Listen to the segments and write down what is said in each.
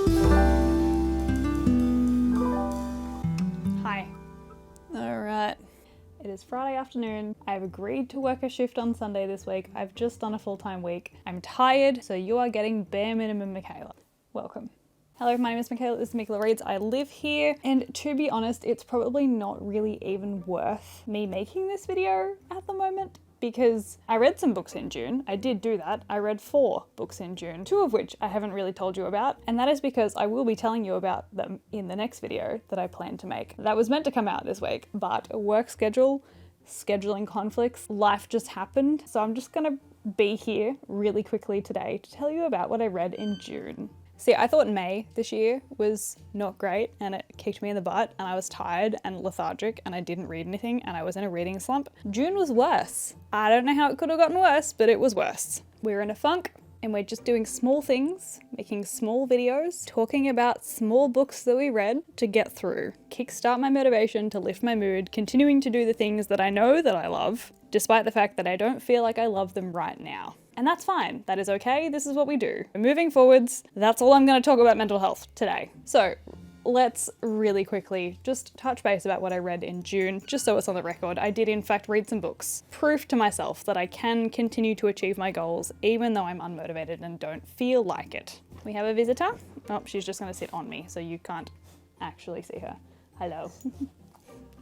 Hi. Alright. It is Friday afternoon. I've agreed to work a shift on Sunday this week. I've just done a full-time week. I'm tired, so you are getting bare minimum Michaela. Welcome. Hello, my name is Michaela, this is Meekela Reads. I live here, and to be honest, it's probably not really even worth me making this video at the moment, because I read some books in June. I did do that. I read 4 books in June, 2 of which I haven't really told you about, and that is because I will be telling you about them in the next video that I plan to make. That was meant to come out this week, but a work schedule, scheduling conflicts, life just happened, so I'm just gonna be here really quickly today to tell you about what I read in June. See, I thought May this year was not great and it kicked me in the butt and I was tired and lethargic and I didn't read anything and I was in a reading slump. June was worse. I don't know how it could have gotten worse, but it was worse. We're in a funk and we're just doing small things, making small videos, talking about small books that we read to get through, kickstart my motivation, to lift my mood, continuing to do the things that I know that I love, despite the fact that I don't feel like I love them right now. And that's fine, that is okay, this is what we do. Moving forwards, that's all I'm gonna talk about mental health today. So let's really quickly just touch base about what I read in June, just so it's on the record. I did in fact read some books. Proof to myself that I can continue to achieve my goals even though I'm unmotivated and don't feel like it. We have a visitor. Oh, she's just gonna sit on me so you can't actually see her. Hello.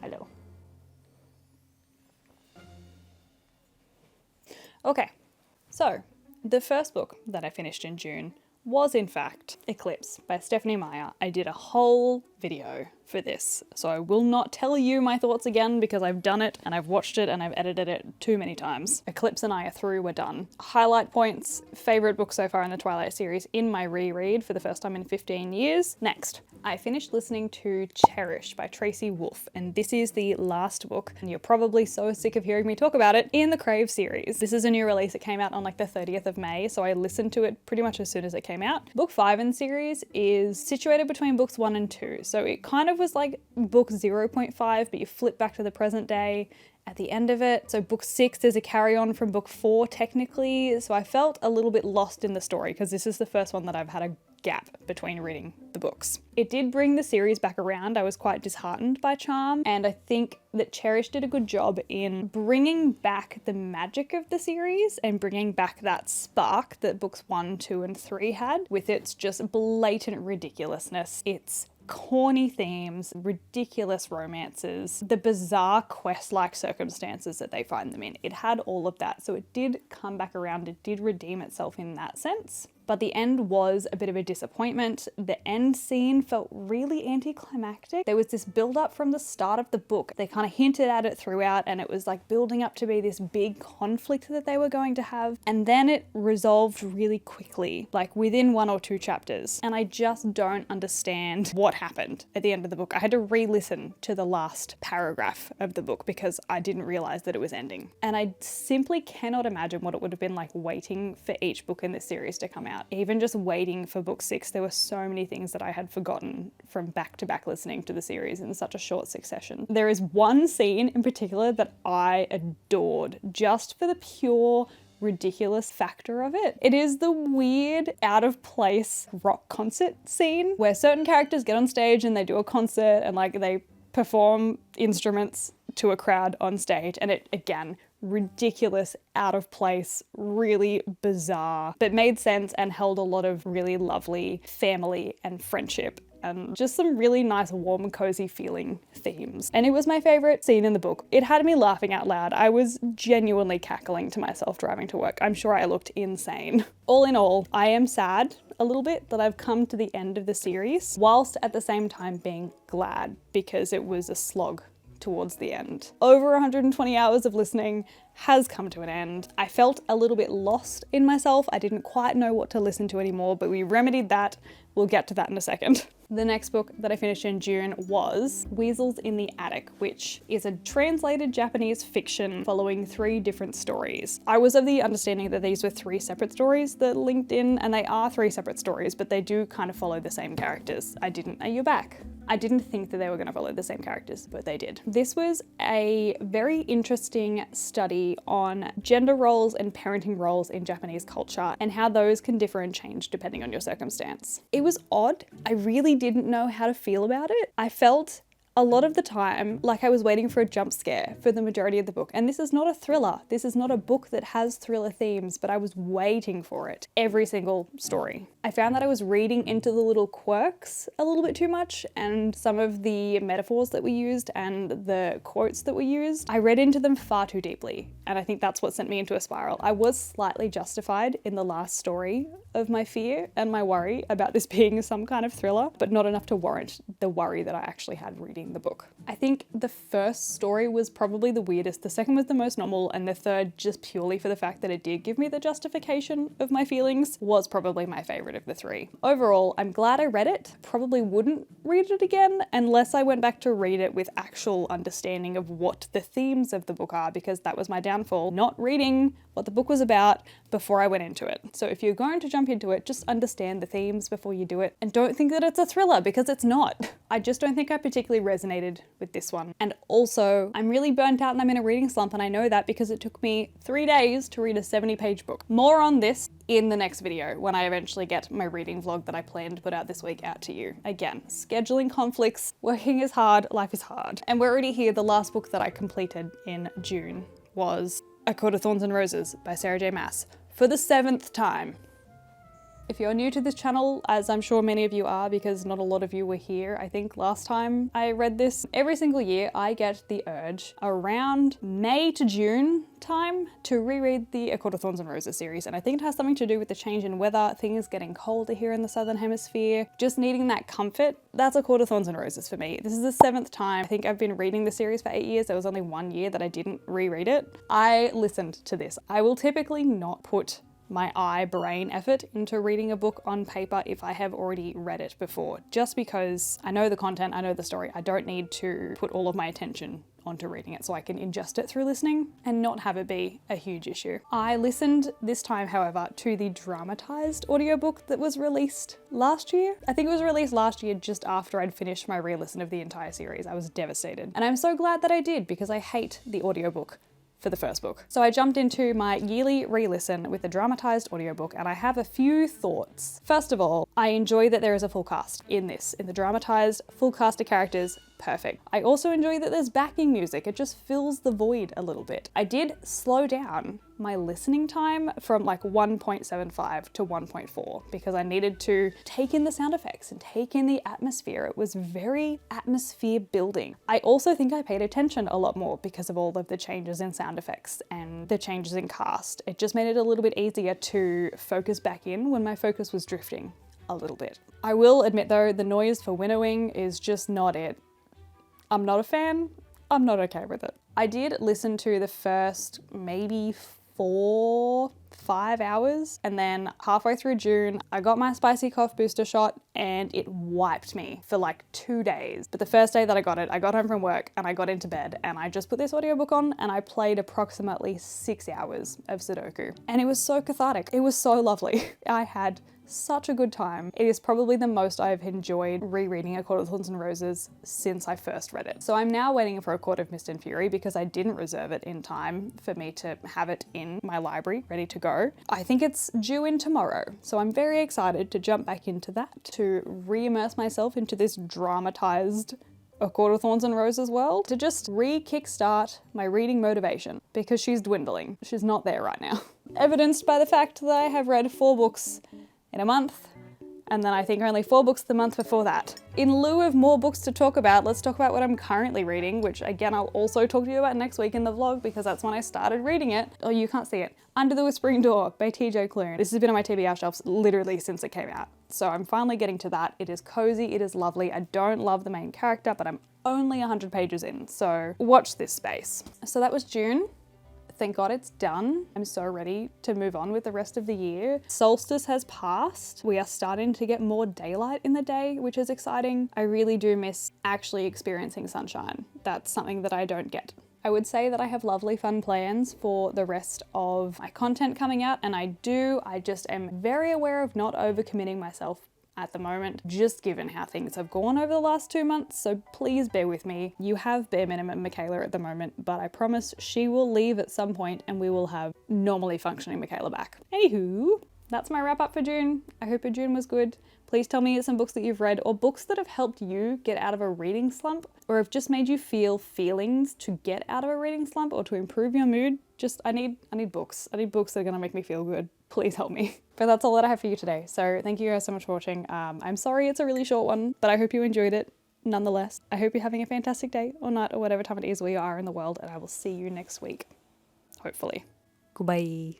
Hello. Okay. So, the first book that I finished in June was in fact Eclipse by Stephanie Meyer. I did a whole video for this, so I will not tell you my thoughts again because I've done it and I've watched it and I've edited it too many times. Eclipse and I are through, we're done. Highlight points, favorite book so far in the Twilight series in my reread for the first time in 15 years. Next, I finished listening to Cherish by Tracy Wolfe, and this is the last book, and you're probably so sick of hearing me talk about it, in the Crave series. This is a new release. It came out on like the 30th of May, so I listened to it pretty much as soon as it came out. Book 5 in the series is situated between books 1 and 2, so it kind of was like book 0.5, but you flip back to the present day at the end of it. So book 6 is a carry-on from book 4 technically, so I felt a little bit lost in the story because this is the first one that I've had a gap between reading the books. It did bring the series back around. I was quite disheartened by Charm, and I think that Cherish did a good job in bringing back the magic of the series and bringing back that spark that books 1, 2, and 3 had, with its just blatant ridiculousness, its corny themes, ridiculous romances, the bizarre quest-like circumstances that they find them in. It had all of that, so it did come back around, it did redeem itself in that sense. But the end was a bit of a disappointment. The end scene felt really anticlimactic. There was this build-up from the start of the book. They kind of hinted at it throughout, and it was like building up to be this big conflict that they were going to have. And then it resolved really quickly, like within 1 or 2 chapters. And I just don't understand what happened at the end of the book. I had to re-listen to the last paragraph of the book because I didn't realize that it was ending. And I simply cannot imagine what it would have been like waiting for each book in this series to come out. Even just waiting for book 6, there were so many things that I had forgotten from back-to-back listening to the series in such a short succession. There is one scene in particular that I adored just for the pure ridiculous factor of it. It is the weird, out of place rock concert scene where certain characters get on stage and they do a concert and like they perform instruments to a crowd on stage, and it, again, ridiculous, out of place, really bizarre, but made sense and held a lot of really lovely family and friendship and just some really nice, warm, cozy feeling themes. And it was my favorite scene in the book. It had me laughing out loud. I was genuinely cackling to myself driving to work. I'm sure I looked insane. All in all, I am sad a little bit that I've come to the end of the series, whilst at the same time being glad because it was a slog towards the end. Over 120 hours of listening has come to an end. I felt a little bit lost in myself. I didn't quite know what to listen to anymore, but we remedied that. We'll get to that in a second. The next book that I finished in June was Weasels in the Attic, which is a translated Japanese fiction following 3 different stories. I was of the understanding that these were 3 separate stories that linked in, and they are 3 separate stories, but they do kind of follow the same characters. You're back. I didn't think that they were going to follow the same characters, but they did. This was a very interesting study on gender roles and parenting roles in Japanese culture and how those can differ and change depending on your circumstance. It It was odd. I really didn't know how to feel about it. I felt a lot of the time like I was waiting for a jump scare for the majority of the book. And this is not a thriller. This is not a book that has thriller themes, but I was waiting for it every single story. I found that I was reading into the little quirks a little bit too much, and some of the metaphors that we used and the quotes that we used, I read into them far too deeply. And I think that's what sent me into a spiral. I was slightly justified in the last story of my fear and my worry about this being some kind of thriller, but not enough to warrant the worry that I actually had reading the book. I think the first story was probably the weirdest, the second was the most normal, and the third, just purely for the fact that it did give me the justification of my feelings, was probably my favorite of the three. Overall, I'm glad I read it. Probably wouldn't read it again unless I went back to read it with actual understanding of what the themes of the book are, because that was my downfall, not reading what the book was about before I went into it. So if you're going to jump into it, just understand the themes before you do it, and don't think that it's a thriller, because it's not. I just don't think I particularly resonated with this one. And also, I'm really burnt out and I'm in a reading slump, and I know that because it took me 3 days to read a 70-page book. More on this in the next video when I eventually get my reading vlog that I plan to put out this week out to you. Again, scheduling conflicts, working is hard, life is hard. And we're already here. The last book that I completed in June was A Court of Thorns and Roses by Sarah J. Maas for the 7th time. If you're new to this channel, as I'm sure many of you are because not a lot of you were here, I think last time I read this, every single year I get the urge around May to June time to reread the A Court of Thorns and Roses series, and I think it has something to do with the change in weather, things getting colder here in the Southern Hemisphere, just needing that comfort. That's A Court of Thorns and Roses for me. This is the 7th time. I think I've been reading the series for 8 years. There was only 1 year that I didn't reread it. I listened to this. I will typically not put my brain effort into reading a book on paper if I have already read it before, just because I know the content, I know the story. I don't need to put all of my attention onto reading it, so I can ingest it through listening and not have it be a huge issue. I listened this time, however, to the dramatized audiobook that was released last year. I think it was released last year just after I'd finished my re-listen of the entire series. I was devastated. And I'm so glad that I did, because I hate the audiobook for the first book. So I jumped into my yearly re-listen with the dramatized audiobook, and I have a few thoughts. First of all, I enjoy that there is a full cast in this. In the dramatized, full cast of characters, perfect. I also enjoy that there's backing music. It just fills the void a little bit. I did slow down my listening time from like 1.75 to 1.4 because I needed to take in the sound effects and take in the atmosphere. It was very atmosphere building. I also think I paid attention a lot more because of all of the changes in sound effects and the changes in cast. It just made it a little bit easier to focus back in when my focus was drifting a little bit. I will admit though, the noise for winnowing is just not it. I'm not a fan. I'm not okay with it. I did listen to the first maybe 4-5 hours, and then halfway through June I got my spicy cough booster shot and it wiped me for like 2 days. But the first day that I got it, I got home from work and I got into bed and I just put this audiobook on and I played approximately 6 hours of Sudoku, and it was so cathartic. It was so lovely. I had such a good time. It is probably the most I've enjoyed rereading A Court of Thorns and Roses since I first read it. So I'm now waiting for A Court of Mist and Fury because I didn't reserve it in time for me to have it in my library ready to go. I think it's due in tomorrow, so I'm very excited to jump back into that, to re-immerse myself into this dramatized A Court of Thorns and Roses world, to just re-kickstart my reading motivation, because she's dwindling. She's not there right now. Evidenced by the fact that I have read 4 books in a month, and then I think only 4 books the month before that. In lieu of more books to talk about, let's talk about what I'm currently reading, which again I'll also talk to you about next week in the vlog because that's when I started reading it. Oh, you can't see it. Under the Whispering Door by TJ Klune. This has been on my TBR shelves literally since it came out. So I'm finally getting to that. It is cozy, it is lovely. I don't love the main character, but I'm only 100 pages in, so watch this space. So that was June. Thank God it's done. I'm so ready to move on with the rest of the year. Solstice has passed. We are starting to get more daylight in the day, which is exciting. I really do miss actually experiencing sunshine. That's something that I don't get. I would say that I have lovely fun plans for the rest of my content coming out, and I just am very aware of not overcommitting myself at the moment, just given how things have gone over the last 2 months, so please bear with me. You have bare minimum Meekela at the moment, but I promise she will leave at some point and we will have normally functioning Meekela back. Anywho, that's my wrap up for June. I hope your June was good. Please tell me some books that you've read or books that have helped you get out of a reading slump or have just made you feel feelings to get out of a reading slump or to improve your mood. I need books. I need books that are going to make me feel good. Please help me. But that's all that I have for you today. So thank you guys so much for watching. I'm sorry it's a really short one, but I hope you enjoyed it. Nonetheless, I hope you're having a fantastic day or night or whatever time it is where you are in the world, and I will see you next week. Hopefully. Goodbye.